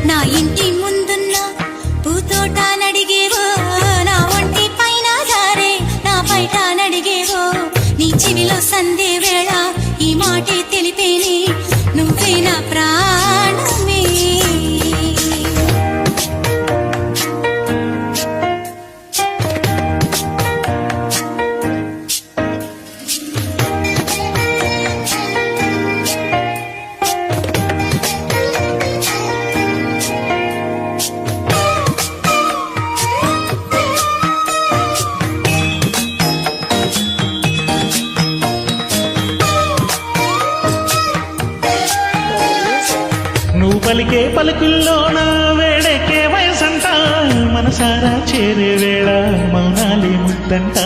నా ఇంటి ముందున్న పూతోట నడిగేవో, నా ఒంటి పైన జారే నా బయట నడిగేవో, నీ చెవిలో సందే వేళ ఈ మాటే తెలిపేనే, నువ్వే నా ప్రాణమే. నువ్వు పలికే పలుకుల్లోన వేడెక్కే వయసంట, మనసారా చేరే వేళ మౌనాలే ముద్దంట.